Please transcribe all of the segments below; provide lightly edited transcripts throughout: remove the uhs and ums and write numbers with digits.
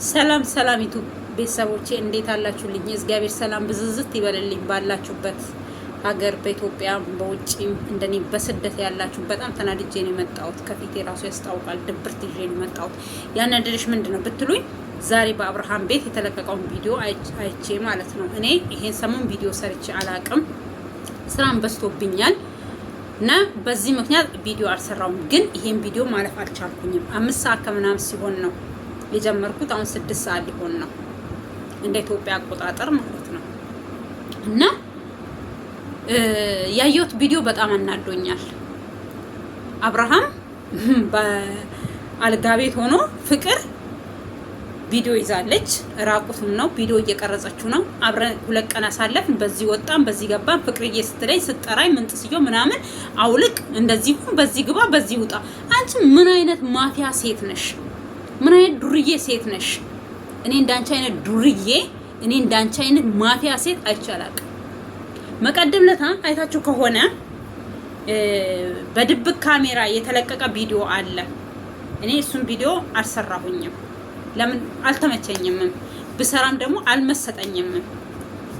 ሰላም ሰላሚቱ ቤተሰቦቼ እንዴት አላችሁልኝ? እግዚአብሔር ሰላም ብዝዝት ይበልልኝ ባላችሁበት ሀገር በኢትዮጵያ በውጪም እንደኔ በስደት ያላችሁ በጣም ተናድጄ ነው የመጣሁት። ከፊቴ ራሱ ያስታውቃል። ድብርት ይዤ ነው የመጣሁት። ያናደደሽ ምንድነው ብትሉኝ ዛሬ በአብርሃም ቤት የተለቀቀውን ቪዲዮ አይቼ ማለት ነው። እኔ ይሄን ሰሞን ቪዲዮ ሰርቼ አላቅም፣ ስራም በዝቶብኛል እና በዚህ ምክንያት ቪዲዮ አልሰራውም። ግን ይሄን ቪዲዮ ማለፍ አልቻልኩኝም። 5 ሰዓት ከምናምን ሲሆን ነው የጀመርኩት። አሁን 6 ሰዓት ሊሆን ነው እንደ ኢትዮጵያ አቆጣጠር ማለት ነው። እና ያየሁት ቪዲዮ በጣም አናዶኛል። አብርሃም በአልጋ ቤት ሆኖ ፍቅር ቪዲዮ ይዛለች። ራቁቱም ነው ቪዲዮ እየቀረጸችው ነው። አብረን 2 ቀን አሳለፍን። በዚህ ወጣን በዚህ ገባን። ፍቅርዬ ስትለኝ ስጠራኝ ምን ጥስዮ ምናምን አውልቅ፣ እንደዚህ በዚህ ግባ፣ በዚህ ውጣ። አንቺ ምን አይነት ማፊያ ሴት ነሽ? ምን አይነት ዱርዬ ሴት ነሽ? እኔ እንዳንቺ አይነት ዱርዬ፣ እኔ እንዳንቺ አይነት ማፊያ ሴት አይቻላል። መቀደም ለታ አይታችሁ ከሆነ በድብቅ ካሜራ የተለቀቀ ቪዲዮ አለ። እኔ እሱን ቪዲዮ አልሰራሁኝም። ለምን አልተመቸኝም። ብሰራም ደግሞ አልመሰጠኝም።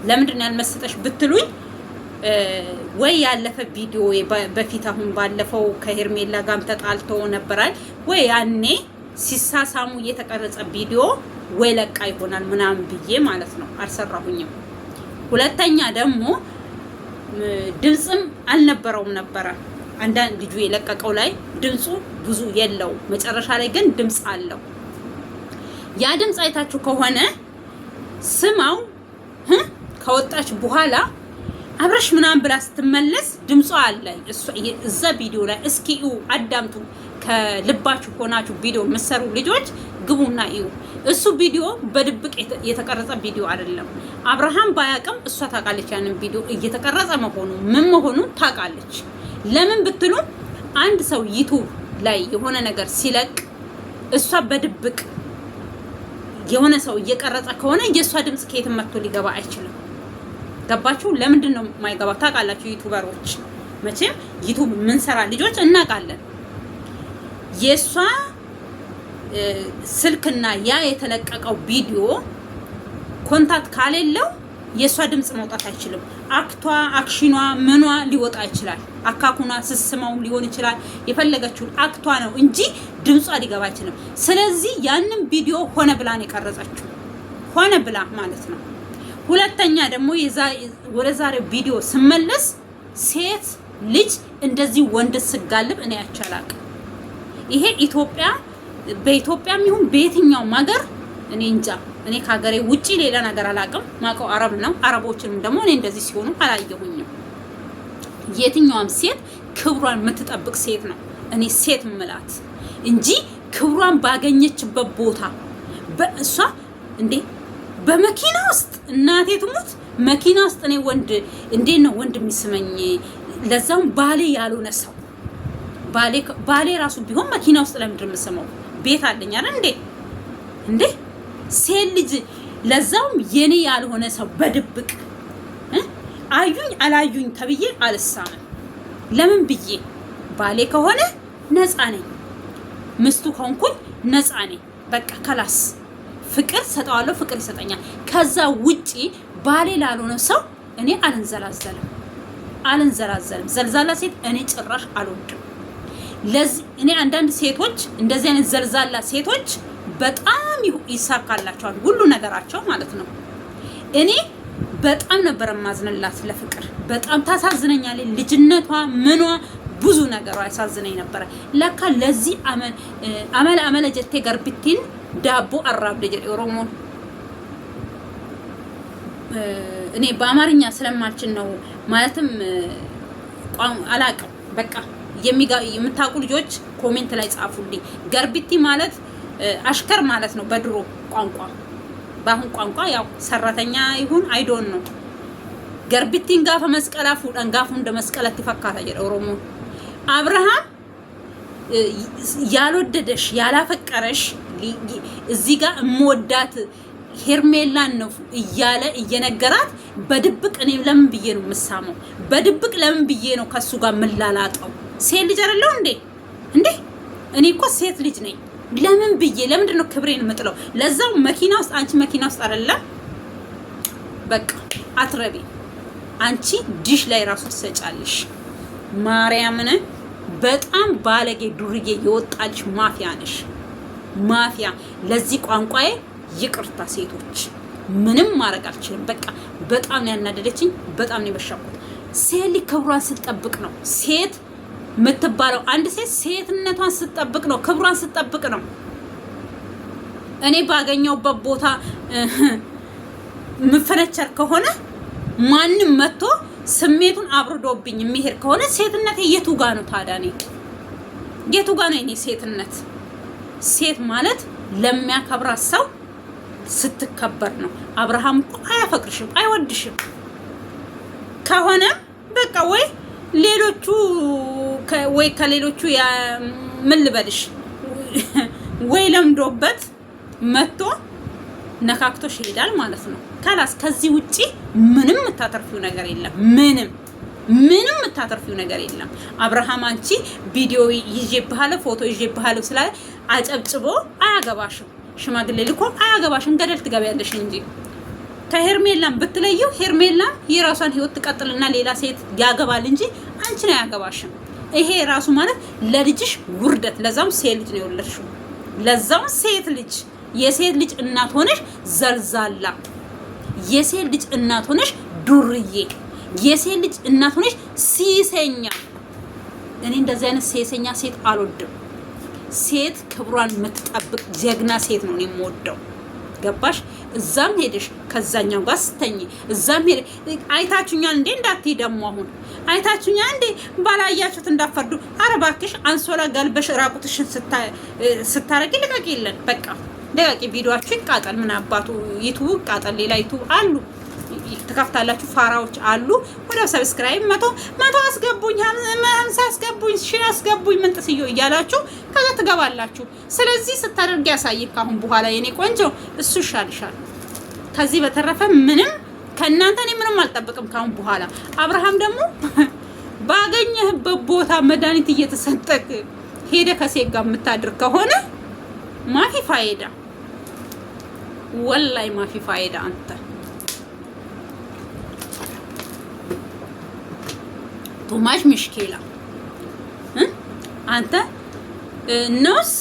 ለምንድን ነው ያልመሰጠሽ ብትሉኝ ወይ ያለፈ ቪዲዮ በፊት አሁን ባለፈው ከሄርሜላ ጋርም ተጣልቶ ነበራል ወይ ያኔ ሲሳሳሙ የተቀረጸ ቪዲዮ ወይ ለቃ ይሆናል ምናምን ብዬ ማለት ነው አልሰራሁኝም። ሁለተኛ ደግሞ ድምጽም አልነበረውም ነበረ። አንዳንድ ልጁ የለቀቀው ላይ ድምጹ ብዙ የለው፣ መጨረሻ ላይ ግን ድምጽ አለው። ያ ድምጽ አይታችሁ ከሆነ ስማው ከወጣች በኋላ አብረሽ ምናምን ብላ ስትመለስ ድምጿ አለ እዛ ቪዲዮ ላይ። እስኪ እዩ፣ አዳምጡ። ከልባችሁ ሆናችሁ ቪዲዮ የምትሰሩ ልጆች ግቡና እዩ። እሱ ቪዲዮ በድብቅ የተቀረጸ ቪዲዮ አይደለም። አብርሃም ባያቅም እሷ ታውቃለች። ያንን ቪዲዮ እየተቀረጸ መሆኑ ምን መሆኑ ታውቃለች። ለምን ብትሉ አንድ ሰው ዩቲዩብ ላይ የሆነ ነገር ሲለቅ እሷ በድብቅ የሆነ ሰው እየቀረጸ ከሆነ የእሷ ድምጽ ከየት መጥቶ ሊገባ አይችልም። ገባችሁ? ለምንድን ነው የማይገባ? ታውቃላችሁ። ዩቲዩበሮች መቼም ዩቲዩብ ምን ሰራ ልጆች እናውቃለን። የሷ ስልክና ያ የተለቀቀው ቪዲዮ ኮንታክት ካሌለው የሷ ድምጽ መውጣት አይችልም። አክሽኗ ምኗ ሊወጣ ይችላል። አካኩና ስስማው ሊሆን ይችላል። የፈለገችው አክቷ ነው እንጂ ድምጿ ሊገባ አይችልም። ስለዚህ ያንን ቪዲዮ ሆነ ብላ ነው የቀረጸችው፣ ሆነ ብላ ማለት ነው። ሁለተኛ ደግሞ ወደ ዛሬው ቪዲዮ ስመለስ ሴት ልጅ እንደዚህ ወንድ ስጋልብ እኔ አይቻላቅ። ይሄ ኢትዮጵያ በኢትዮጵያም ይሁን በየትኛውም ሀገር እኔ እንጃ። እኔ ከሀገሬ ውጪ ሌላ ነገር አላውቅም። ማውቀው አረብ ነው። አረቦችንም ደግሞ እኔ እንደዚህ ሲሆኑ አላየሁኝም። የትኛውም ሴት ክብሯን የምትጠብቅ ሴት ነው እኔ ሴት ምላት እንጂ ክብሯን ባገኘችበት ቦታ በእሷ እንዴ በመኪና ውስጥ እናቴ ትሙት መኪና ውስጥ እኔ ወንድ እንዴት ነው ወንድ የሚስመኝ? ለዛውም ባሌ ያልሆነ ሰው ባሌ ራሱ ቢሆን መኪና ውስጥ ለምንድን የምስመው? ቤት አለኝ አይደል እንዴ ሴት ልጅ ለዛውም የኔ ያልሆነ ሰው በድብቅ አዩኝ አላዩኝ ተብዬ አልሳምም። ለምን ብዬ ባሌ ከሆነ ነፃ ነኝ፣ ምስቱ ከሆንኩኝ ነፃ ነኝ። በቃ ከላስ ፍቅር ሰጠዋለሁ፣ ፍቅር ይሰጠኛል። ከዛ ውጪ ባሌ ላልሆነ ሰው እኔ አልንዘላዘልም። ዘልዛላ ሴት እኔ ጭራሽ አልወድም። ለዚህ እኔ አንዳንድ ሴቶች እንደዚህ አይነት ዘልዛላ ሴቶች በጣም ይሳካላቸዋል ሁሉ ነገራቸው ማለት ነው። እኔ በጣም ነበር ማዝንላት ለፍቅር። በጣም ታሳዝነኛለች። ልጅነቷ ምኗ ብዙ ነገሯ ያሳዝነኝ ነበር። ለካ ለዚህ አመለ ጀቴ ገርብቲን ዳቦ አራብ ልጅ ኦሮሞ እኔ በአማርኛ ስለማልችል ነው ማለትም አላቅም። በቃ የምታውቁ ልጆች ኮሜንት ላይ ጻፉልኝ። ገርብቲ ማለት አሽከር ማለት ነው በድሮ ቋንቋ። በአሁን ቋንቋ ያው ሰራተኛ ይሁን አይዶን ነው። ገርብቲን ጋፈ መስቀላ ፉዳን ጋፉ እንደ መስቀላት ይፈካታ ይል ኦሮሞ። አብርሃም ያልወደደሽ ያላፈቀረሽ እዚህ ጋር እምወዳት ሄርሜላን ነው እያለ እየነገራት በድብቅ እኔ ለምን ብዬ ነው የምሳመው? በድብቅ ለምን ብዬ ነው ከሱ ጋር ምላላጣው? ሴት ልጅ አይደለው እንዴ? እኔ እኮ ሴት ልጅ ነኝ። ለምን ብዬ ለምንድን ነው ክብሬን የምጥለው? ለዛው መኪና ውስጥ አንቺ መኪና ውስጥ አይደለም በቃ አትረቢ። አንቺ ዲሽ ላይ ራሱ ትሰጫለሽ። ማርያምን በጣም ባለጌ ዱርዬ የወጣልሽ ማፊያ ነሽ። ማፊያ። ለዚህ ቋንቋዬ ይቅርታ ሴቶች፣ ምንም ማድረግ አልችልም። በቃ በጣም ነው ያናደደችኝ። በጣም ነው የበሻኩት። ሴት ልጅ ክብሯን ስትጠብቅ ነው ሴት የምትባለው። አንድ ሴት ሴትነቷን ስትጠብቅ ነው፣ ክብሯን ስትጠብቅ ነው። እኔ ባገኘውበት ቦታ ምፈነቸር ከሆነ ማንም መጥቶ ስሜቱን አብርዶብኝ የሚሄድ ከሆነ ሴትነት የቱ ጋ ነው ታዲያ? እኔ የቱ ጋ ነው እኔ ሴትነት? ሴት ማለት ለሚያከብራት ሰው ስትከበር ነው። አብርሃም እኮ አያፈቅርሽም፣ አይወድሽም ከሆነ በቃ ወይ ከሌሎቹ ምን ልበልሽ ወይ ለምዶበት መጥቶ ነካክቶሽ ይሄዳል ማለት ነው። ካላስ ከዚህ ውጪ ምንም የምታተርፊው ነገር የለም። ምንም የምታተርፊው ነገር የለም። አብርሃም አንቺ ቪዲዮ ይዤብሃለሁ ፎቶ ይዤብሃለሁ ስላለ አጨብጭቦ አያገባሽም። ሽማግሌ ልኮ አያገባሽም። ገደል ትገቢያለሽ እንጂ ከሄርሜላም ብትለየው ሄርሜላም የራሷን ህይወት ትቀጥልና ሌላ ሴት ያገባል እንጂ አንቺን አያገባሽም። ይሄ ራሱ ማለት ለልጅሽ ውርደት። ለዛም ሴት ልጅ ነው የወለድሽው። ለዛም ሴት ልጅ የሴት ልጅ እናት ሆነሽ ዘልዛላ፣ የሴት ልጅ እናት ሆነሽ ዱርዬ፣ የሴት ልጅ እናት ሆነሽ ሲሰኛ። እኔ እንደዚህ አይነት ሴሰኛ ሴት አልወድም። ሴት ክብሯን የምትጠብቅ ጀግና ሴት ነው የምወደው። ገባሽ? እዛም ሄደሽ ከዛኛው ጋር ስተኝ እዛም ሄደ አይታችሁኛል እንዴ? እንዳትይ ደግሞ አሁን አይታችሁኛል እንዴ? ባላያችሁት እንዳፈርዱ። ኧረ እባክሽ አንሶላ ገልበሽ ራቁትሽን ስታረቂ ልቀቂ። የለን በቃ ደቂቃ ቪዲዮአችሁ ይቃጠል። ምን አባቱ ዩቲዩብ ይቃጠል። ሌላ ዩቲዩብ አሉ ተከፍታላችሁ፣ ፋራዎች አሉ። ወደ ሰብስክራይብ መቶ አስገቡኝ፣ 50 አስገቡኝ፣ 1000 አስገቡኝ ምን ጥስዮ እያላችሁ ከዛ ትገባላችሁ። ስለዚህ ስታደርጊ ያሳይክ። ካሁን በኋላ የኔ ቆንጆ እሱ ይሻልሻል። ከዚህ በተረፈ ምንም ከእናንተ እኔ ምንም አልጠብቅም ካሁን በኋላ። አብርሃም ደግሞ ባገኘህበት ቦታ መድኃኒት እየተሰጠክ ሄደ ከሴት ጋር የምታድር ከሆነ ማፊ ፋይዳ፣ ወላይ ማፊ ፋይዳ። አንተ ቶማሽ ምሽኬላ አንተ ነውስ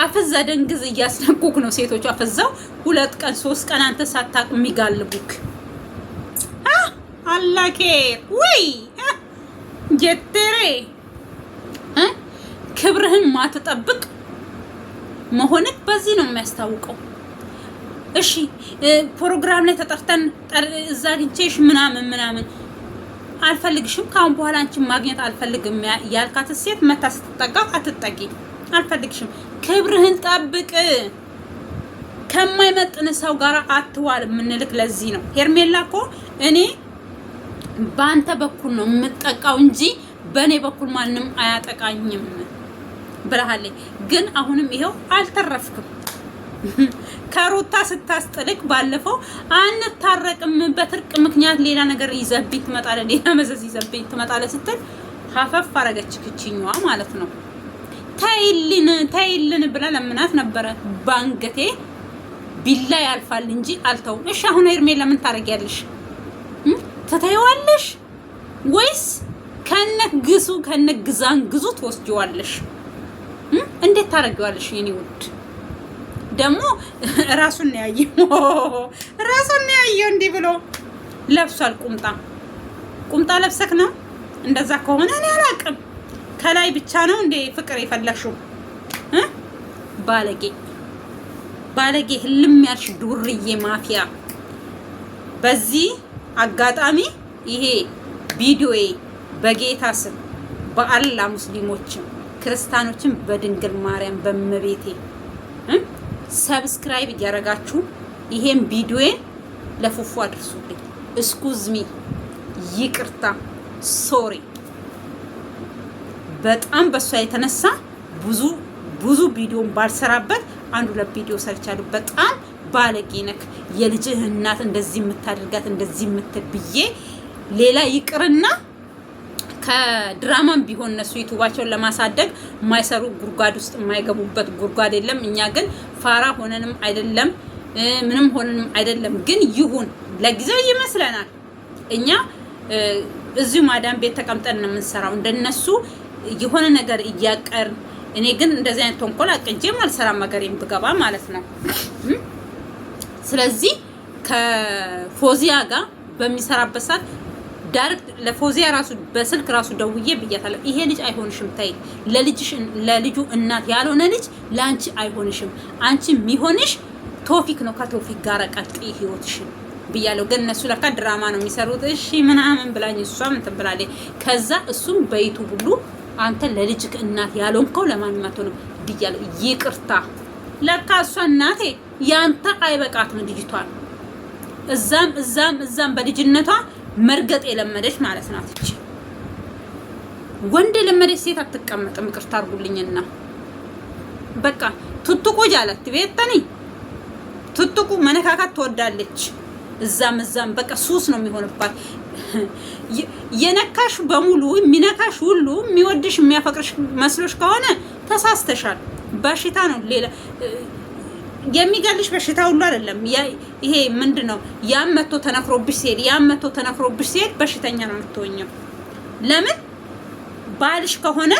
አፈዛ ደንግዝ እያስነኩክ ነው። ሴቶቹ አፈዛው 2 ቀን 3 ቀን አንተ ሳታቅ የሚጋልቡክ አላኬ ወይ ጀተሬ ክብርህን ማትጠብቅ መሆንክ በዚህ ነው የሚያስታውቀው። እሺ ፕሮግራም ላይ ተጠርተን እዛ ግንቼሽ ምናምን አልፈልግሽም፣ ካሁን በኋላ አንቺን ማግኘት አልፈልግም ያልካት ሴት መታ ስትጠጋ አትጠጊ። አልፈልግሽም፣ ክብርህን ጠብቅ። ከማይመጥን ሰው ጋር አትዋል የምንልክ ለዚህ ነው። ሄርሜላ እኮ እኔ በአንተ በኩል ነው የምጠቃው እንጂ በእኔ በኩል ማንም አያጠቃኝም ብለሃለኝ። ግን አሁንም ይሄው አልተረፍክም። ከሩታ ስታስጥልቅ ባለፈው አንታረቅም በትርቅ ምክንያት ሌላ ነገር ይዘብኝ ትመጣለህ፣ ሌላ መዘዝ ይዘብኝ ትመጣለህ ስትል ሀፈፍ አረገች ክቺኛዋ ማለት ነው። ታይልን ብላ ለምናት ነበረ። ባንገቴ ቢላ ያልፋል እንጂ አልተውም። እሺ አሁን ሄርሜላ ምን ታረጊያለሽ? ትተይዋለሽ ወይስ ከነግዛን ግዙ ትወስጂዋለሽ? እንዴት ታረጊዋለሽ? የኔ ውድ ደግሞ ራሱን ያየው እንዲህ ብሎ ለብሷል። ቁምጣ ለብሰክ ነው። እንደዛ ከሆነ እኔ አላቅም። ከላይ ብቻ ነው እንዴ ፍቅር የፈለግሽው? ባለጌ ህልም ያልሽ ዱርዬ ማፊያ። በዚህ አጋጣሚ ይሄ ቪዲዮዬ በጌታ ስም በአላህ ሙስሊሞችም ክርስቲያኖችም በድንግል ማርያም በመቤቴ ሰብስክራይብ እያደረጋችሁ ይሄን ቪዲዮዬን ለፉፉ አድርሱልኝ። እስኩዝሚ ይቅርታ፣ ሶሪ። በጣም በሷ የተነሳ ብዙ ቪዲዮን ባልሰራበት 1-2 ቪዲዮ ሰርቻለሁ። በጣም ባለጌ ነክ፣ የልጅህ እናት እንደዚህ የምታደርጋት እንደዚህ የምትብዬ ሌላ ይቅርና ከድራማም ቢሆን እነሱ ዩቲዩባቸውን ለማሳደግ የማይሰሩ ጉርጓድ ውስጥ የማይገቡበት ጉርጓድ የለም። እኛ ግን ፋራ ሆነንም አይደለም ምንም ሆነንም አይደለም። ግን ይሁን ለጊዜው ይመስለናል እኛ እዚሁ ማዳም ቤት ተቀምጠን ነው የምንሰራው እንደነሱ የሆነ ነገር እያቀር። እኔ ግን እንደዚህ አይነት ተንኮል አቅጄም አልሰራም ሀገሬም ብገባ ማለት ነው። ስለዚህ ከፎዚያ ጋር በሚሰራበት ሰዓት ዳይሬክት ለፎዚያ ራሱ በስልክ ራሱ ደውዬ ብያታለሁ። ይሄ ልጅ አይሆንሽም፣ ታይ ለልጁ እናት ያልሆነ ልጅ ላንቺ አይሆንሽም። አንቺ የሚሆንሽ ቶፊክ ነው፣ ከቶፊክ ጋር ቀጥይ ህይወትሽን ብያለሁ። ግን እነሱ ለካ ድራማ ነው የሚሰሩት። እሺ ምናምን ብላኝ እሷም እንትን ብላለች። ከዛ እሱም በይቱ ሁሉ አንተ ለልጅክ እናት ያልሆንከው ለማንም አትሆንም ብያለሁ። ይቅርታ ለካ እሷ እናቴ ያንተ አይበቃትም ልጅቷን እዛም በልጅነቷ መርገጥ የለመደች ማለት ናት። እቺ ወንድ የለመደች ሴት አትቀመጥም። ይቅርታ አድርጉልኝና በቃ ቱቱቁ ጃለት ቤተኒ ቱቱቁ መነካካት ትወዳለች። እዛም በቃ ሱስ ነው የሚሆንባት። የነካሽ በሙሉ የሚነካሽ ሁሉ የሚወድሽ የሚያፈቅርሽ መስሎሽ ከሆነ ተሳስተሻል። በሽታ ነው። ሌላ የሚገልሽ በሽታ ሁሉ አይደለም። ይሄ ምንድነው? ያም መቶ ተነክሮብሽ ሲሄድ በሽተኛ ነው የምትሆኘው። ለምን ባልሽ ከሆነ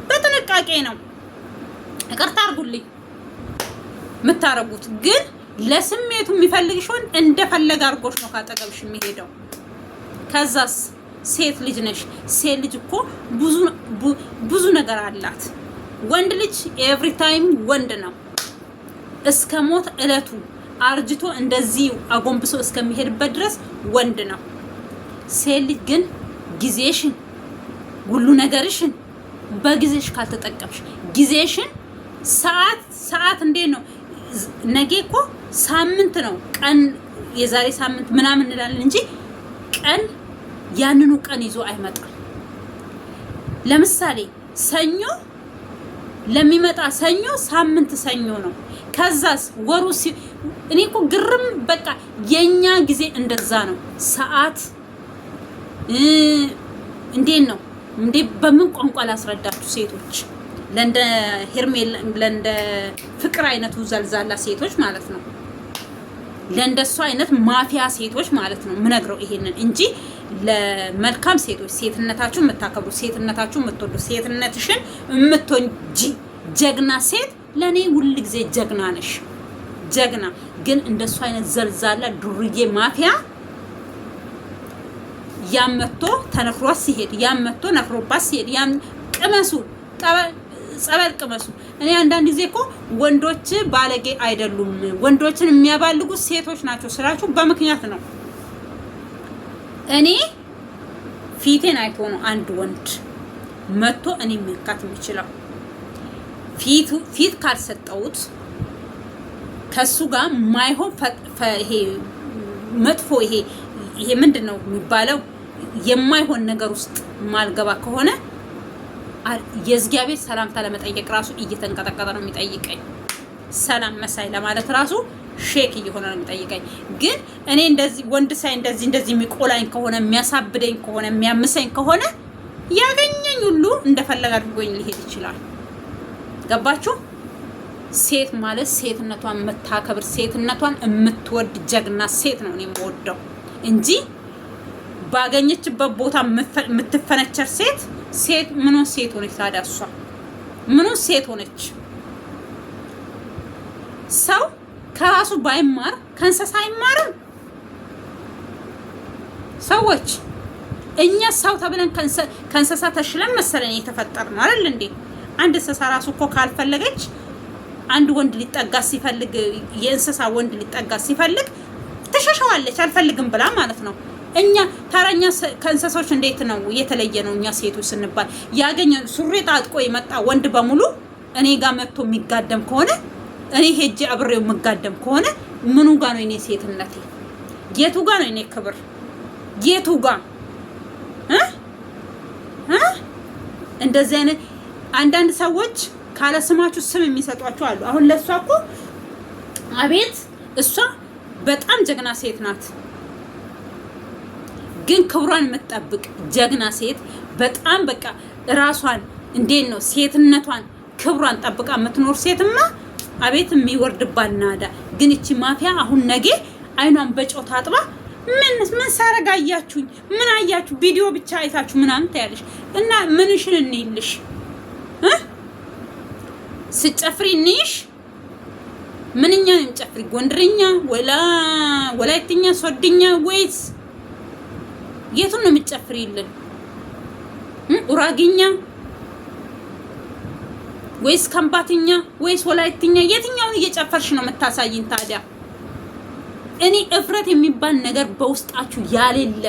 በጥንቃቄ ነው። ይቅርታ አድርጉልኝ የምታረጉት። ግን ለስሜቱ የሚፈልግሽ ወንድ እንደፈለገ አድርጎሽ ነው ካጠገብሽ የሚሄደው። ከዛስ ሴት ልጅ ነሽ። ሴት ልጅ እኮ ብዙ ነገር አላት። ወንድ ልጅ ኤቭሪ ታይም ወንድ ነው እስከ ሞት እለቱ አርጅቶ እንደዚህ አጎንብሶ እስከሚሄድበት ድረስ ወንድ ነው። ሴት ልጅ ግን ጊዜሽን ሁሉ ነገርሽን በጊዜሽ ካልተጠቀምሽ ጊዜሽን ሰዓት እንዴት ነው? ነገ እኮ ሳምንት ነው ቀን የዛሬ ሳምንት ምናምን እንላለን እንጂ ቀን ያንኑ ቀን ይዞ አይመጣም። ለምሳሌ ሰኞ ለሚመጣ ሰኞ ሳምንት ሰኞ ነው። ከዛስ ወሩ እኔ እኮ ግርም በቃ የኛ ጊዜ እንደዛ ነው። ሰዓት እንዴት ነው እንዴ? በምን ቋንቋ ላስረዳችሁ? ሴቶች ለእንደ ሄርሜላ ለእንደ ፍቅር አይነቱ ዘልዛላ ሴቶች ማለት ነው። ለእንደሱ አይነት ማፊያ ሴቶች ማለት ነው ምነግረው ይሄንን እንጂ ለመልካም ሴቶች ሴትነታችሁ የምታከብሩ ሴትነታችሁ የምትወዱ ሴትነትሽን የምትወጂ ጀግና ሴት ለኔ ሁሉ ጊዜ ጀግና ነሽ። ጀግና ግን እንደሱ አይነት ዘልዛላ ዱርዬ ማፊያ ያመቶ ተነክሯት ሲሄድ ያመቶ ነክሮባት ሲሄድ ያም ቅመሱ ጸበል ቅመሱ። እኔ አንዳንድ ጊዜ እኮ ወንዶች ባለጌ አይደሉም፣ ወንዶችን የሚያባልጉት ሴቶች ናቸው ስላችሁ በምክንያት ነው። እኔ ፊቴን አይቶ ነው አንድ ወንድ መጥቶ እኔ መካት የሚችለው። ፊት ካልሰጠውት ከሱ ጋር ማይሆን ይሄ መጥፎ ይሄ ምንድነው የሚባለው የማይሆን ነገር ውስጥ ማልገባ ከሆነ የእግዚአብሔር ሰላምታ ለመጠየቅ ራሱ እየተንቀጠቀጠ ነው የሚጠይቀኝ። ሰላም መሳይ ለማለት ራሱ ሼክ እየሆነ ነው የሚጠይቀኝ። ግን እኔ እንደዚህ ወንድ ሳይ እንደዚህ የሚቆላኝ ከሆነ የሚያሳብደኝ ከሆነ የሚያምሰኝ ከሆነ ያገኘኝ ሁሉ እንደፈለገ አድርጎኝ ሊሄድ ይችላል። ገባችሁ? ሴት ማለት ሴትነቷን የምታከብር ሴትነቷን የምትወድ ጀግና ሴት ነው እኔ የምወደው እንጂ ባገኘችበት ቦታ የምትፈነቸር ሴት ምኑ ሴት ሆነች ታዲያ? እሷ ምኑ ሴት ሆነች? ሰው ከራሱ ባይማር ከእንስሳ አይማርም። ሰዎች እኛ ሰው ተብለን ከእንስሳ ተሽለን መሰለን የተፈጠርነው አይደል እንዴ? አንድ እንስሳ ራሱ እኮ ካልፈለገች አንድ ወንድ ሊጠጋ ሲፈልግ የእንስሳ ወንድ ሊጠጋ ሲፈልግ ትሸሸዋለች አልፈልግም ብላ ማለት ነው። እኛ ታራኛ ከእንስሳዎች እንዴት ነው የተለየ ነው? እኛ ሴቶች ስንባል ያገኘ ሱሪ ጣጥቆ የመጣ ወንድ በሙሉ እኔ ጋር መጥቶ የሚጋደም ከሆነ እኔ ሄጄ አብሬው የምጋደም ከሆነ ምኑ ጋር ነው እኔ ሴትነቴ? የቱ ጋር ነው እኔ ክብር? የቱ ጋር እንደዚህ አይነት አንዳንድ ሰዎች ካለ ስማችሁ ስም የሚሰጧችሁ አሉ። አሁን ለሷ እኮ አቤት እሷ በጣም ጀግና ሴት ናት። ግን ክብሯን የምትጠብቅ ጀግና ሴት በጣም በቃ ራሷን እንዴት ነው ሴትነቷን ክብሯን ጠብቃ የምትኖር ሴትማ አቤት የሚወርድባት ናዳ። ግን እቺ ማፊያ አሁን ነገ አይኗን በጨው ታጥባ ምን ሳረጋ አያችሁኝ? ምን አያችሁ? ቪዲዮ ብቻ አይታችሁ ምናምን ታያለሽ። እና ምንሽን እንይልሽ ስጨፍሪ እንይሽ? ምንኛ ነው የምጨፍሪ? ጎንደርኛ ወላይትኛ ሶድኛ ወይስ የቱን ነው የምጨፍሪልን? ኡራግኛ ወይስ ከምባትኛ ወይስ ወላይትኛ? የትኛውን እየጨፈርሽ ነው የምታሳይኝ ታዲያ? እኔ እፍረት የሚባል ነገር በውስጣችሁ ያሌለ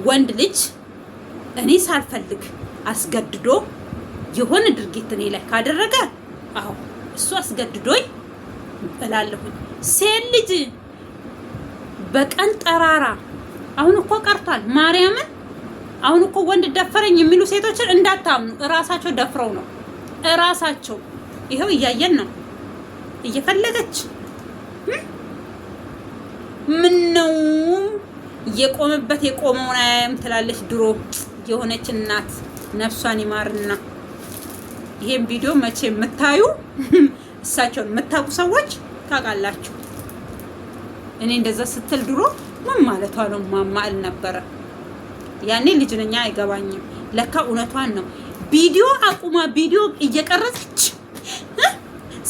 ወንድ ልጅ እኔ ሳልፈልግ አስገድዶ የሆነ ድርጊት እኔ ላይ ካደረገ አዎ እሱ አስገድዶኝ እላለሁኝ። ሴት ልጅ በቀን ጠራራ አሁን እኮ ቀርቷል። ማርያምን አሁን እኮ ወንድ ደፈረኝ የሚሉ ሴቶችን እንዳታምኑ፣ እራሳቸው ደፍረው ነው። እራሳቸው ይሄው እያየን ነው። እየፈለገች ምን ነው የቆመበት የቆመውን አያም ትላለች። ድሮ የሆነች እናት ነፍሷን ይማርና ይሄን ቪዲዮ መቼ የምታዩ እሳቸውን የምታውቁ ሰዎች ታውቃላችሁ። እኔ እንደዛ ስትል ድሮ ምን ማለቷ ነው ማማል ነበረ። ያኔ ልጅ ነኝ አይገባኝም። ለካ እውነቷን ነው። ቪዲዮ አቁማ ቪዲዮ እየቀረጸች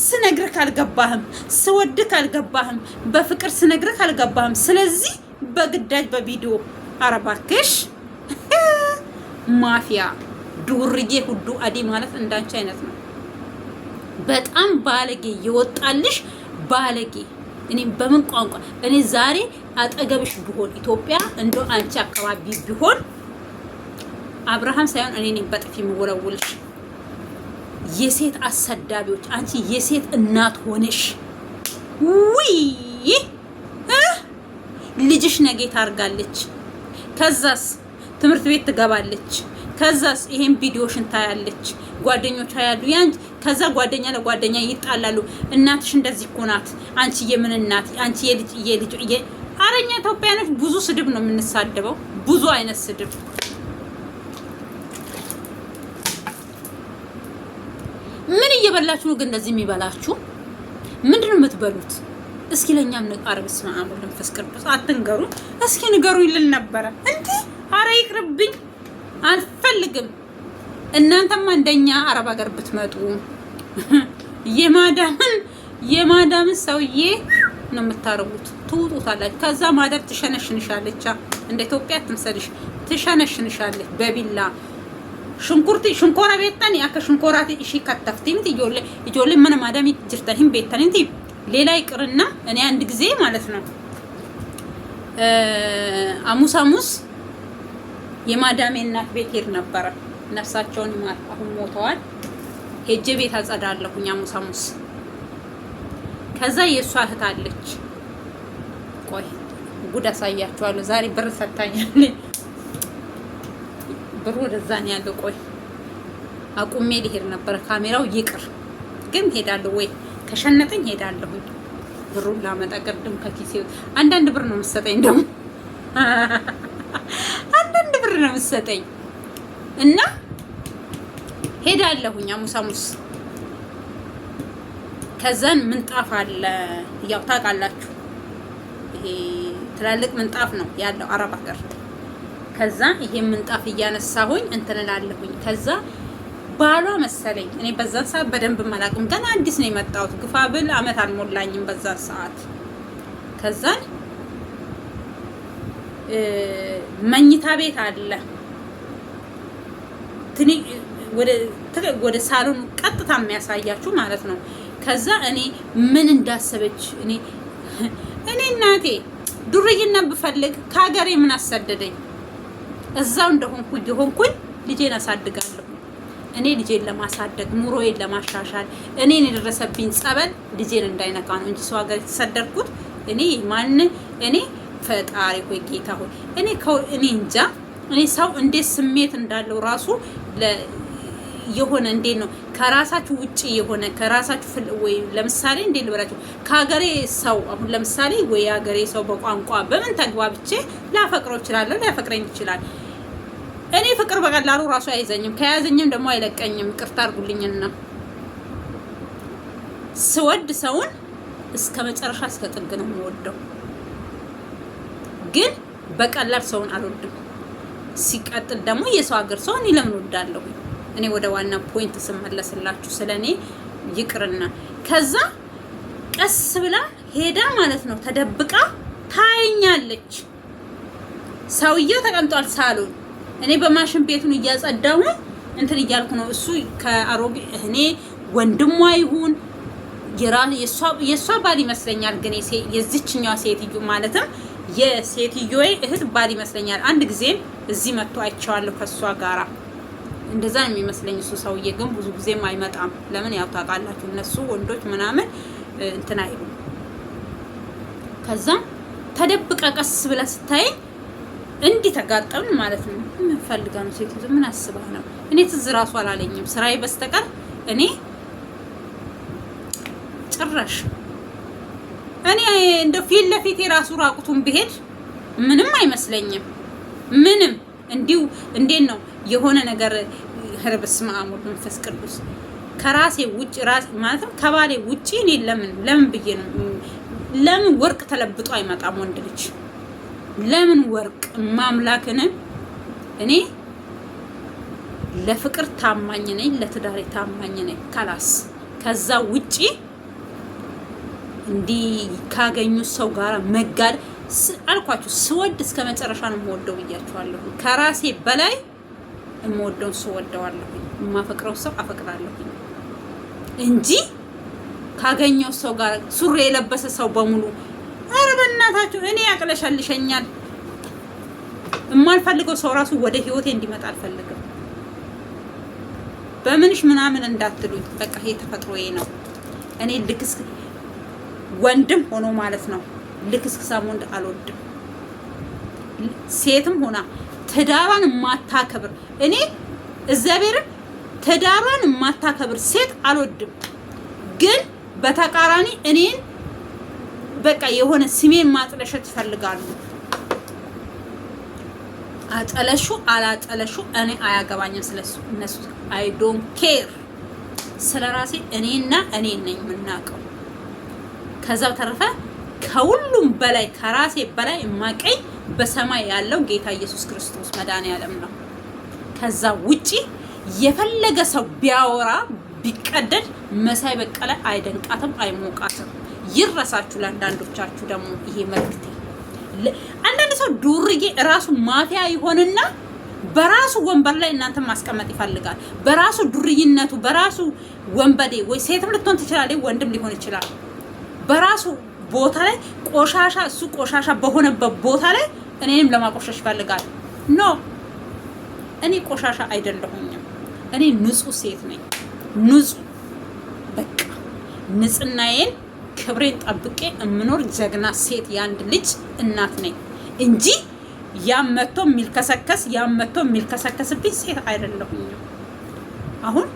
ስነግርህ አልገባህም፣ ስወድህ አልገባህም፣ በፍቅር ስነግርህ አልገባህም። ስለዚህ በግዳጅ በቪዲዮ አረባክሽ ማፊያ ዱርዬ ሁዱ አዲ ማለት እንዳንቺ አይነት ነው። በጣም ባለጌ የወጣልሽ ባለጌ። እኔ በምን ቋንቋ እኔ ዛሬ አጠገብሽ ቢሆን ኢትዮጵያ እንዶ አንቺ አካባቢ ቢሆን አብርሃም ሳይሆን እኔ ነኝ በጥፊ የምወለውልሽ። የሴት አሰዳቢዎች አንቺ የሴት እናት ሆነሽ ውይ ልጅሽ ነገ ታርጋለች። ከዛስ ትምህርት ቤት ትገባለች። ከዛስ ይሄን ቪዲዮሽን ታያለች። ጓደኞቿ ያሉ ያንቺ ከዛ ጓደኛ ለጓደኛ ይጣላሉ። እናትሽ እንደዚህ እኮ ናት። አንቺ የምን እናት አንቺ የልጅ አረኛ ኢትዮጵያኖች ብዙ ስድብ ነው የምንሳደበው። ብዙ አይነት ስድብ ምን እየበላችሁ ነው ግን እንደዚህ የሚበላችሁ? ምንድነው የምትበሉት? እስኪ ለኛም ንቃርብ ስማአሙ ለምፈስ ቅዱስ አትንገሩ። እስኪ ንገሩ ይልን ነበረ እንዴ? አረ ይቅርብኝ፣ አልፈልግም። እናንተማ እንደኛ አረብ ሀገር ብትመጡ የማዳምን ሰውዬ ነው የምታረጉት። ትውጡታላችሁ። ከዛ ማደር ትሸነሽንሻለች። እንደ ኢትዮጵያ ትምሰልሽ፣ ትሸነሽንሻለች በቢላ ሽንኮራ ቤተን ያከ ሽንኮራቲ እሺ ከተፍቲምት ይጆለ ምን ማዳም ይጅርታህም ቤተን እንት ሌላ ይቅርና እኔ አንድ ጊዜ ማለት ነው አሙስ የማዳሜ እናት ቤት ሄድ ነበረ። ነፍሳቸውን ይማር አሁን ሞተዋል። ሄጄ ቤት አጸዳለሁኝ አሙስ። ከዛ የሷ እህት አለች። ቆይ ጉድ አሳያችኋለሁ። ዛሬ ብር ሰጣኛለች። ብሩ ወደዛ ነው ያለው። ቆይ አቁሜ ልሄድ ነበር። ካሜራው ይቅር ግን ሄዳለሁ ወይ ከሸነተኝ ሄዳለሁ። ብሩን ላመጣ ቅድም ከኪሴ አንዳንድ ብር ነው የምትሰጠኝ። ደግሞ አንዳንድ ብር ነው የምትሰጠኝ እና ሄዳለሁኝ አሙስ። ከዛን ምንጣፍ አለ ያው ታውቃላችሁ፣ ይሄ ትላልቅ ምንጣፍ ነው ያለው አረብ ሀገር። ከዛ ይሄ ምንጣፍ እያነሳሁኝ እንትን እላለሁኝ። ከዛ ባሏ መሰለኝ እኔ በዛን ሰዓት በደንብ ማላቅም ገና አዲስ ነው የመጣሁት። ግፋ ብል አመት አልሞላኝም በዛን ሰዓት። ከዛን መኝታ ቤት አለ ወደ ሳሎን ቀጥታ የሚያሳያችሁ ማለት ነው። ከዛ እኔ ምን እንዳሰበች እኔ እናቴ ዱርዬና ብፈልግ ከሀገሬ ምን አሰደደኝ? እዛው እንደሆንኩኝ ልጄን አሳድጋለሁ። እኔ ልጄን ለማሳደግ ኑሮዬን ለማሻሻል እኔን የደረሰብኝ ጸበል ልጄን እንዳይነካ ነው እንጂ ሰው ሀገር የተሰደድኩት እኔ ፈጣሪ ሆይ ጌታ ሆይ እኔ እንጃ። እኔ ሰው እንዴት ስሜት እንዳለው ራሱ የሆነ እንዴት ነው ከራሳችሁ ውጪ የሆነ ከራሳችሁ ወይ ለምሳሌ እንዴት ልበላችሁ ከሀገሬ ሰው አሁን ለምሳሌ ወይ ሀገሬ ሰው በቋንቋ በምን ተግባብቼ ላፈቅረው እችላለሁ፣ ሊያፈቅረኝ ይችላል። እኔ ፍቅር በቀላሉ ራሱ አይዘኝም፣ ከያዘኝም ደግሞ አይለቀኝም። ይቅርታ አድርጉልኝና ስወድ ሰውን እስከ መጨረሻ እስከ ጥግ ነው የምወደው፣ ግን በቀላል ሰውን አልወድም። ሲቀጥል ደግሞ የሰው ሀገር ሰው እኔ ለምን ወዳለሁ? እኔ ወደ ዋና ፖይንት ስመለስላችሁ ስለኔ ይቅርና ከዛ ቀስ ብላ ሄዳ ማለት ነው ተደብቃ ታየኛለች። ሰውየው ተቀምጧል ሳሎን፣ እኔ በማሽን ቤቱን እያጸዳሁ እንትን እያልኩ ነው። እሱ ከአሮጌ እኔ ወንድሟ ይሁን የሷ ባል ይመስለኛል፣ ግን የዚችኛዋ ሴትዮ ማለትም የሴትዮዬ እህት ባል ይመስለኛል። አንድ ጊዜም እዚህ መጥቶ አይቼዋለሁ ከሷ ጋራ፣ እንደዛ ነው የሚመስለኝ። እሱ ሰውዬ ግን ብዙ ጊዜም አይመጣም። ለምን ያው ታውቃላችሁ እነሱ ወንዶች ምናምን እንትን አይሉ። ከዛ ተደብቃ ቀስ ብላ ስታይ እንዲህ ተጋጠምን ማለት ነው። ምን ፈልጋ ነው ሴትዮ? ምን አስባ ነው? እኔ ትዝ ራሱ አላለኝም ስራዬ በስተቀር እኔ ጭራሽ እኔ እንደ ፊት ለፊት የራሱ ራቁቱን ብሄድ ምንም አይመስለኝም። ምንም እንዲሁ እንዴት ነው የሆነ ነገር ህርብስ ማሙል መንፈስ ቅዱስ ከራሴ ውጭ ራስ ማለትም ከባሌ ውጪ እኔ ለምን ብዬ ነው? ለምን ወርቅ ተለብጦ አይመጣም ወንድ ልጅ? ለምን ወርቅ ማምላክን እኔ ለፍቅር ታማኝ ነኝ፣ ለትዳሬ ታማኝ ነኝ። ካላስ ከዛ ውጪ እንዲህ ካገኙ ሰው ጋር መጋድ አልኳችሁ። ስወድ እስከ መጨረሻ ነው የምወደው ብያችኋለሁ። ከራሴ በላይ የምወደውን ሰው ወደዋለሁ፣ የማፈቅረው ሰው አፈቅራለሁ እንጂ ካገኘው ሰው ጋር ሱሪ የለበሰ ሰው በሙሉ ኧረ በእናታችሁ እኔ ያቅለሻልሸኛል። የማልፈልገው ሰው ራሱ ወደ ህይወቴ እንዲመጣ አልፈልግም። በምንሽ ምናምን እንዳትሉኝ፣ በቃ ይሄ ተፈጥሮዬ ነው። እኔ ልክስ ወንድም ሆኖ ማለት ነው ልክስክሳም ወንድ አልወድም። ሴትም ሆና ትዳሯን የማታከብር እኔ እግዚአብሔርን ትዳሯን የማታከብር ሴት አልወድም። ግን በተቃራኒ እኔን በቃ የሆነ ስሜን ማጥለሸት ይፈልጋሉ። አጠለሹ አላጠለሹ እኔ አያገባኝም ስለሱ። እነሱ አይ ዶንት ኬር ስለራሴ እኔና እኔ ነኝ የምናውቀው። ከዛው ተረፈ ከሁሉም በላይ ከራሴ በላይ የማቀኝ በሰማይ ያለው ጌታ ኢየሱስ ክርስቶስ መድኃኒዓለም ነው። ከዛ ውጪ የፈለገ ሰው ቢያወራ ቢቀደድ መሳይ በቀለ አይደንቃትም፣ አይሞቃትም። ይረሳችሁ። ለአንዳንዶቻችሁ ደግሞ ይሄ መልክቴ፣ አንዳንድ ሰው ዱርዬ ራሱ ማፊያ ይሆንና በራሱ ወንበር ላይ እናንተን ማስቀመጥ ይፈልጋል። በራሱ ዱርይነቱ በራሱ ወንበዴ፣ ወይ ሴትም ልትሆን ትችላለች፣ ወንድም ሊሆን ይችላል። በራሱ ቦታ ላይ ቆሻሻ፣ እሱ ቆሻሻ በሆነበት ቦታ ላይ እኔንም ለማቆሸሽ ይፈልጋል። ኖ እኔ ቆሻሻ አይደለሁኝም። እኔ ንጹህ ሴት ነኝ። ንጹህ በቃ ንጽህናዬን ክብሬን ጠብቄ የምኖር ጀግና ሴት፣ የአንድ ልጅ እናት ነኝ እንጂ ያም መጥቶ የሚልከሰከስብኝ ሴት አይደለሁኝም። አሁን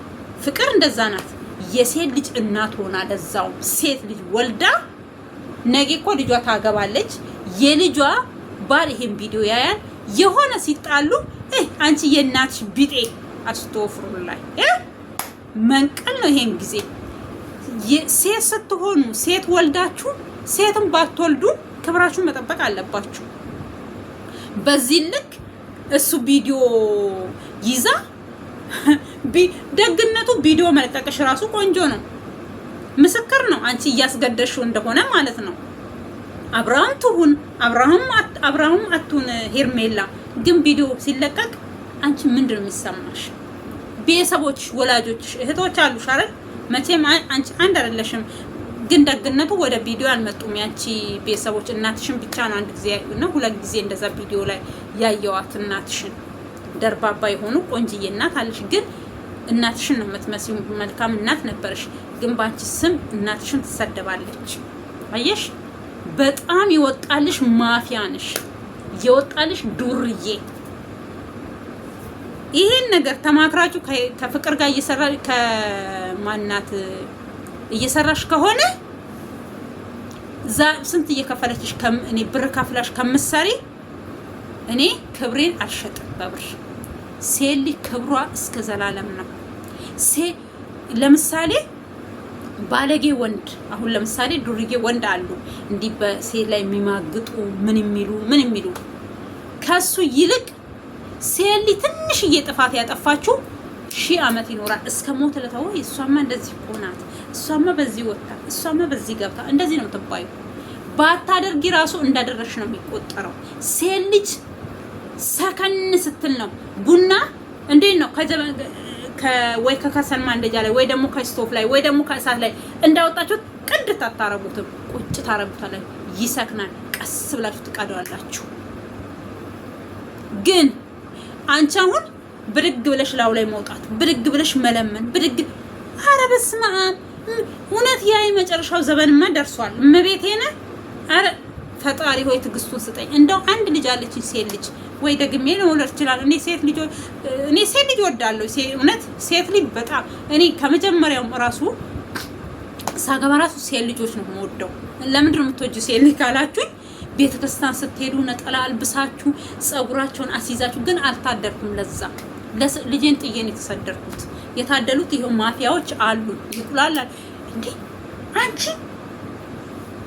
ፍቅር እንደዛ ናት። የሴት ልጅ እናት ሆና ለዛው ሴት ልጅ ወልዳ ነገ እኮ ልጇ ታገባለች። የልጇ ባል ይሄን ቪዲዮ ያያል። የሆነ ሲጣሉ አንቺ የእናትሽ ቢጤ አስተወፍሩላይ መንቀል ነው። ይሄን ጊዜ ሴት ስትሆኑ ሴት ወልዳችሁ ሴትም ባትወልዱ ክብራችሁን መጠበቅ አለባችሁ። በዚህ ልክ እሱ ቪዲዮ ይዛ ደግነቱ ቪዲዮ መልቀቅሽ ራሱ ቆንጆ ነው፣ ምስክር ነው። አንቺ እያስገደሽው እንደሆነ ማለት ነው። አብርሃም አቱን ሄርሜላ ግን ቪዲዮ ሲለቀቅ አንቺ ምንድነው የሚሰማሽ? ቤተሰቦች፣ ወላጆች፣ እህቶች አሉሽ አይደል? መቼም አንቺ አንድ አይደለሽም። ግን ደግነቱ ወደ ቪዲዮ አልመጡም። ያንቺ ቤተሰቦች እናትሽን ብቻ ነው አንድ ጊዜ ነው ሁለት ጊዜ እንደዛ ቪዲዮ ላይ ያየዋት። እናትሽን ደርባባ የሆኑ ቆንጅዬ እናት አለሽ፣ ግን እናትሽን ነው የምትመስዩ። መልካም እናት ነበርሽ፣ ግን ባንቺ ስም እናትሽን ትሰደባለች። አየሽ፣ በጣም ይወጣልሽ ማፊያ ነሽ፣ ይወጣልሽ ዱርዬ። ይሄን ነገር ተማክራችሁ ከፍቅር ጋር እየሰራ ከማናት እየሰራሽ ከሆነ ስንት እየከፈለችሽ እኔ ብር ከፍላሽ ከምትሰሪ እኔ ክብሬን አልሸጥም በብር። ሴት ልጅ ክብሯ እስከ ዘላለም ነው። ለምሳሌ ባለጌ ወንድ አሁን ለምሳሌ ዱርዬ ወንድ አሉ እንዲህ በሴት ላይ የሚማግጡ ምን የሚሉ ከሱ ይልቅ ሴት ልጅ ትንሽዬ ጥፋት ያጠፋችሁ 1000 ዓመት ይኖራል እስከ ሞት ለታው እሷማ እንደዚህ ቆናት፣ እሷማ በዚህ ወጣ፣ እሷማ በዚህ ገብታ እንደዚህ ነው ተባዩ። ባታደርጊ ራሱ እንዳደረሽ ነው የሚቆጠረው። ሴት ልጅ ሰከን ስትል ነው ቡና እንዴት ነው ወይ ከከሰል ማንደጃ ላይ ወይ ደግሞ ከስቶፍ ላይ ወይ ደግሞ ከእሳት ላይ እንዳወጣችሁ ቅድ ታታረጉትም ቁጭ ታረጉታላችሁ። ይሰክናል። ቀስ ብላችሁ ትቀዳዋላችሁ። ግን አንቺ አሁን ብድግ ብለሽ ላው ላይ መውጣት፣ ብድግ ብለሽ መለመን፣ ብድግ ኧረ በስመ አብ እውነት ያይ መጨረሻው ዘመንማ ደርሷል። እመቤቴነ ኧረ ፈጣሪ ሆይ ትግስቱን ስጠኝ። እንደው አንድ ልጅ አለችኝ ሴት ልጅ ወይ ደግሜ ነው ወለድ ይችላል። እኔ ሴት ልጅ ወዳለሁ። እውነት ሴት ልጅ በጣም እኔ ከመጀመሪያውም ራሱ ሳገባ ራሱ ሴት ልጆች ነው የምወደው። ለምንድን ነው የምትወጂው ሴት ልጅ ካላችሁኝ ቤተክርስቲያን ስትሄዱ ነጠላ አልብሳችሁ ጸጉራቸውን አስይዛችሁ ግን አልታደርኩም። ለዛ ልጄን ጥዬን የተሰደርኩት የታደሉት ይሄው ማፊያዎች አሉ። ይቁላላል እንዴ አንቺ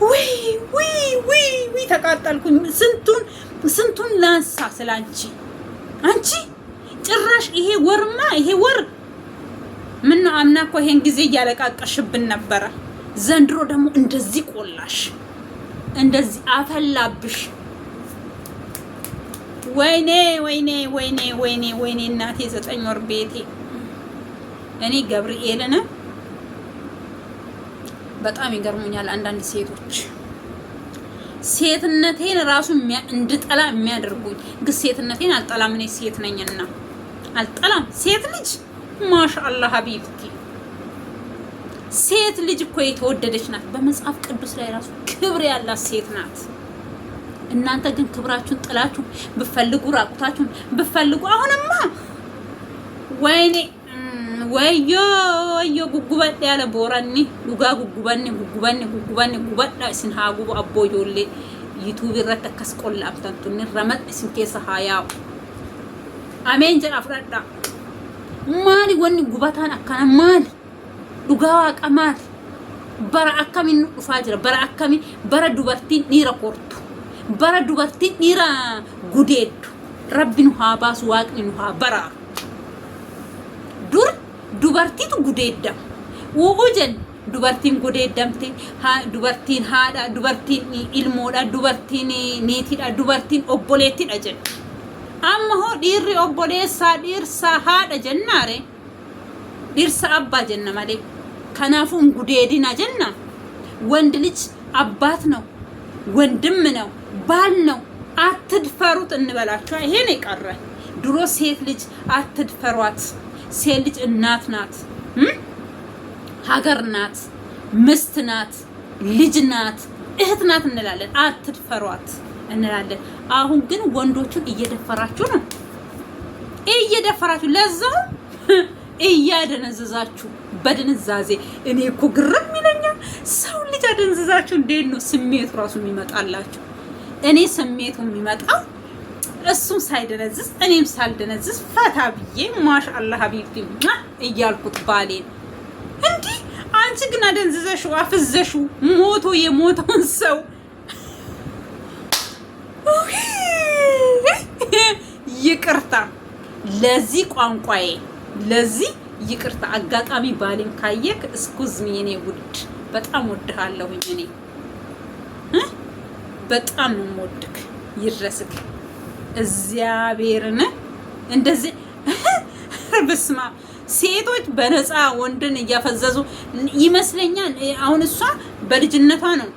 ወይ ተቃጠልኩኝ። ስንቱን ላንሳ ስላንቺ አንቺ ጭራሽ ይሄ ወር ምን ነው አምና እኮ ይሄን ጊዜ እያለቃቀሽብን ነበረ። ዘንድሮ ደግሞ እንደዚህ ቆላሽ፣ እንደዚህ አፈላብሽ። ወይኔ እናቴ 9 ወር ቤቴ። እኔ ገብርኤልን በጣም ይገርሙኛል አንዳንድ ሴቶች ሴትነቴን ራሱ እንድጠላ የሚያደርጉኝ። ግን ሴትነቴን አልጠላም። እኔ ሴት ነኝና አልጠላም። ሴት ልጅ ማሻአላህ ሀቢብቲ ሴት ልጅ እኮ የተወደደች ናት። በመጽሐፍ ቅዱስ ላይ ራሱ ክብር ያላት ሴት ናት። እናንተ ግን ክብራችሁን ጥላችሁ ብፈልጉ ራቁታችሁን ብፈልጉ አሁንማ ወዮ ጉጉበድ ያለ ቦራኒ ዱጋ ጉጉበዳ እስን ሃጉቡ አቦጆሌ ዩቲዩብ ይረተ ከስቆላምታንቱን ረመጥ እስን ከሰ ሃያው አሜን ጀራ ፍራዳ ማሊ ወኒ ጉባታን አካና ማሊ ዱጋ ዋቀማል በራ አካሚን ዱፋጅራ በራ አካሚ በራ ዱበርቲን ኒራ ኮርቱ በራ ዱበርቲን ኒራ ጉዴዱ ረቢኑ ሃባስ ዋቅኒኑ ሃበራ ዱር dubartiitu gudeedda wuujen dubartiin gudeeddamte dubartiin haadha dubartiin ilmoodha dubartiin niitidha dubartiin obboleettidha jedha. Amma hoo dhiirri obboleessaa dhiirsa haadha jennaare dhiirsa abbaa jenna malee kanaafuu gudeedina jenna. ወንድ ልጅ አባት ነው፣ ወንድም ነው፣ ባል ነው። አትድፈሩት እንበላችሁ። ይሄ ነው የቀረ። ድሮ ሴት ልጅ አትድፈሯት። ሴት ልጅ እናት ናት፣ ሀገር ናት፣ ምስት ናት፣ ልጅ ናት፣ እህት ናት እንላለን። አትድፈሯት እንላለን። አሁን ግን ወንዶቹን እየደፈራችሁ ነው፣ እየደፈራችሁ ለዛው እያደነዘዛችሁ በድንዛዜ። እኔ እኮ ግርም ይለኛል። ሰው ልጅ አደንዝዛችሁ እንዴት ነው ስሜቱ ራሱ የሚመጣላችሁ? እኔ ስሜቱ የሚመጣው እሱም ሳይደነዝዝ እኔም ሳልደነዝዝ ፈታ ብዬ ማሻአላህ ሀቢብቲ እያልኩት ባሌን እንዴ። አንቺ ግን አደንዝዘሽው አፍዘሽው ሞቶ የሞተውን ሰው ይቅርታ ለዚህ ቋንቋዬ ለዚህ ይቅርታ። አጋጣሚ ባሌን ካየክ እስኩዝ ሚ የኔ ውድ በጣም ወድሃለሁኝ። እኔ በጣም ነው የምወድክ። ይድረስክ እግዚአብሔርን እንደዚህ በስማ ሴቶች በነፃ ወንድን እያፈዘዙ ይመስለኛል። አሁን እሷ በልጅነቷ ነው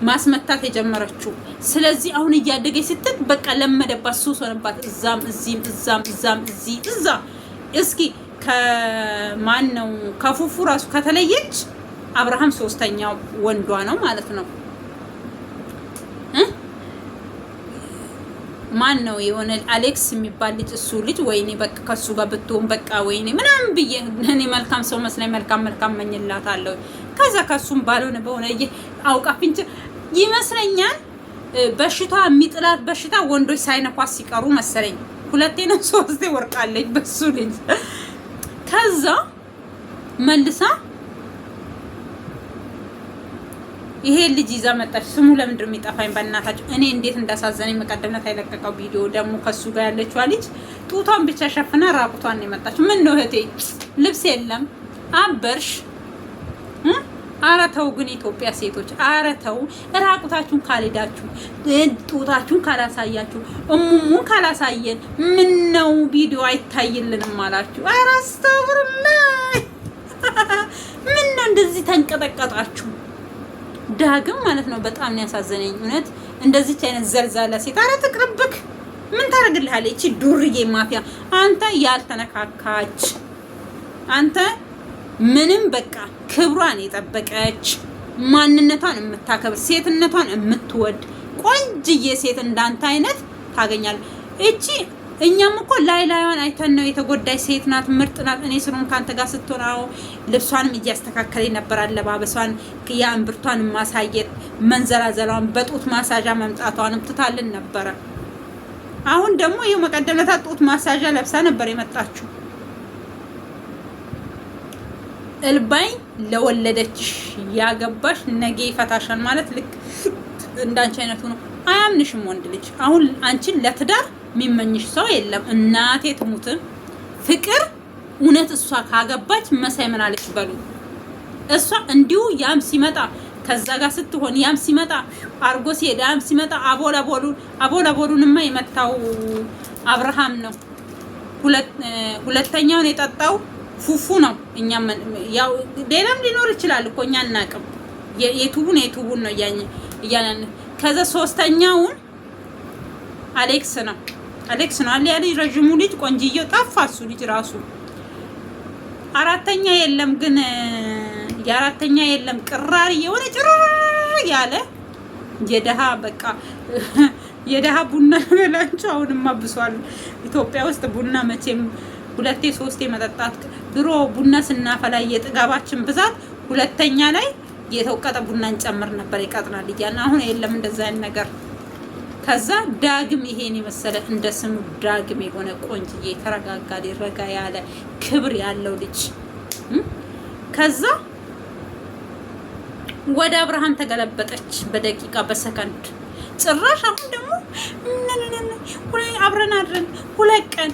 ማስመታት የጀመረችው። ስለዚህ አሁን እያደገች ስትል በቃ ለመደባት፣ ሱስ ሆነባት። እዛም እዛ እስኪ ከማን ነው ከፉፉ ራሱ ከተለየች አብርሃም 3ኛው ወንዷ ነው ማለት ነው። ማን ነው የሆነ አሌክስ የሚባል ልጅ እሱ ልጅ ወይኔ በቃ ከሱ ጋር ብትሆን በቃ ወይኔ ምናምን ብዬ እኔ መልካም ሰው መስለኝ መልካም መኝላታለሁ። ከዛ ከሱም ባልሆነ በሆነ አውቃ ፍንጭ ይመስለኛል በሽታ የሚጥላት በሽታ ወንዶች ሳይነኳት ሲቀሩ መሰለኝ 2 ነው 3 ወርቃለች በሱ ልጅ። ከዛ መልሳ ይሄ ልጅ ይዛ መጣች። ስሙ ለምንድን ነው የሚጠፋኝ በእናታችሁ? እኔ እንዴት እንዳሳዘነኝ መቀደምነት አይለቀቀው ቪዲዮ ደግሞ ከሱ ጋር ያለችው ልጅ ጡቷን ብቻ ሸፍና ራቁቷን ነው የመጣችው። ምን ነው እህቴ ልብስ የለም አበርሽ? ኧረ ተው ግን ኢትዮጵያ ሴቶች ኧረ ተው። ራቁታችሁን ካልሄዳችሁ ጡታችሁን ካላሳያችሁ እሙሙን ካላሳየን ምን ነው ቪዲዮ አይታይልንም አላችሁ? ኧረ አስተውሩላይ ምን ነው እንደዚህ ተንቀጠቀጣችሁ? ዳግም ማለት ነው በጣም ነው ያሳዘነኝ እውነት። እንደዚች አይነት ዘልዛላ ሴት ኧረ ትቅርብክ። ምን ታደርግልሃለች እቺ ዱርዬ ማፊያ? አንተ ያልተነካካች አንተ ምንም በቃ ክብሯን የጠበቀች ማንነቷን የምታከብር ሴትነቷን የምትወድ ቆንጅዬ ሴት እንዳንተ አይነት ታገኛለህ። እቺ እኛም እኮ ላይዋን አይተን ነው የተጎዳይ ሴት ናት፣ ምርጥ ናት። እኔ ስሩን ካንተ ጋር ስትሆናው ልብሷንም እያስተካከለ ነበር፣ አለባበሷን ያንብርቷን ማሳየት መንዘላዘሏን በጡት ማሳዣ መምጣቷንም ትታልን ነበረ። አሁን ደግሞ ይሄ መቀደለታ ጡት ማሳዣ ለብሳ ነበር የመጣችው። እልባይ ለወለደችሽ ያገባሽ ነገ ይፈታሻል ማለት ልክ እንዳንቺ አይነቱ ነው። አያምንሽም ወንድ ልጅ። አሁን አንቺን ለትዳር የሚመኝሽ ሰው የለም። እናቴ ትሙት ፍቅር እውነት እሷ ካገባች መሳይ ምን አለች በሉ። እሷ እንዲሁ ያም ሲመጣ ከዛ ጋር ስትሆን ያም ሲመጣ አርጎ ሲሄድ ያም ሲመጣ አቦላቦሉንማ የመታው አብርሃም ነው። ሁለተኛውን የጠጣው ፉፉ ነው። እኛም ያው ሌላም ሊኖር ይችላል እኮ እኛ እናቅም። የቱቡን ነው እያለን ከዛ ሶስተኛውን አሌክስ ነው አለ ያለ ረጅሙ ልጅ ቆንጅዬው ጠፋ። እሱ ልጅ ራሱ አራተኛ የለም ግን የአራተኛ የለም ቅራሪ የሆነ ጭራር ያለ የደሃ በቃ የደሃ ቡና በላቸው። አሁንማ ብሷል ኢትዮጵያ ውስጥ ቡና መቼም 2 3 መጠጣት። ድሮ ቡና ስናፈላ የጥጋባችን ብዛት ሁለተኛ ላይ የተወቀጠ ቡና እንጨምር ነበር ይቀጥናል እያልን። አሁን የለም እንደዛ አይነት ነገር። ከዛ ዳግም ይሄን የመሰለ እንደ ስሙ ዳግም የሆነ ቆንጅዬ ተረጋጋ ሊረጋ ያለ ክብር ያለው ልጅ ከዛ ወደ አብርሃም ተገለበጠች በደቂቃ በሰከንድ። ጭራሽ አሁን ደግሞ አብረን አድረን 2 ቀን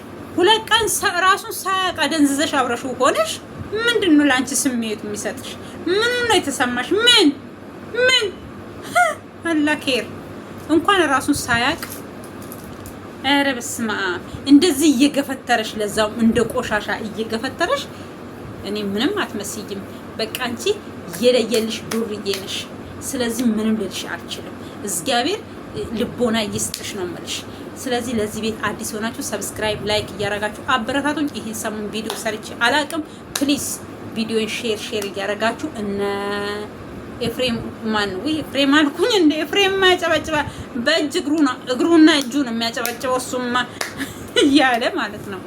ራሱን ሳያውቅ ደንዝዘሽ አብረሹ ሆነሽ ምንድነው ላንቺ ስሜቱ የሚሰጥሽ? ምን ነው የተሰማሽ? ምን አላኬር እንኳን ራሱን ሳያውቅ ኧረ በስመ አብ እንደዚህ እየገፈተረሽ ለዛው እንደ ቆሻሻ እየገፈተረሽ እኔ ምንም አትመስይም። በቃ አንቺ የለየልሽ ዱርዬ ነሽ። ስለዚህ ምንም ልልሽ አልችልም። እግዚአብሔር ልቦና ይስጥሽ ነው የምልሽ። ስለዚህ ለዚህ ቤት አዲስ ሆናችሁ ሰብስክራይብ፣ ላይክ እያረጋችሁ አበረታቱኝ። ይሄን ሰሞን ቪዲዮ ሰርቼ አላቅም። ፕሊዝ ቪዲዮን ሼር እያረጋችሁ እነ ኤፍሬም ማን ወይ ኤፍሬም አልኩኝ እንደ ኤፍሬም ማያጨበጭባ በእጅ እግሩና እጁ ነው የሚያጨበጭበው እሱማ እያለ ማለት ነው።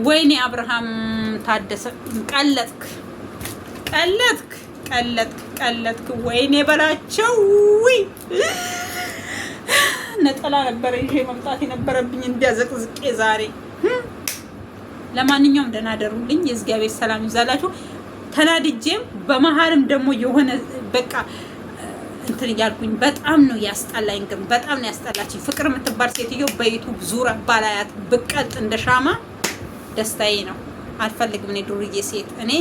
ወይኔ አብርሃም ታደሰ ቀለጥክ ወይኔ በላቸው። ነጠላ ነበር ይሄ መምጣት የነበረብኝ እንዲያዘቅዝቄ ዛሬ። ለማንኛውም ደህና ደሩልኝ። የእግዚአብሔር ሰላም ይዛላችሁ። ተናድጄም በመሀልም ደግሞ የሆነ በቃ እንትን እያልኩኝ በጣም ነው ያስጠላኝ። ግን በጣም ነው ያስጠላችኝ። ፍቅር የምትባል ሴትዮ በዩቱብ ዙራ ባላያት ብቀልጥ እንደ ሻማ ደስታዬ ነው። አልፈልግም እኔ ዱርዬ ሴት። እኔ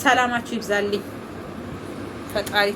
ሰላማችሁ ይብዛልኝ ፈጣሪ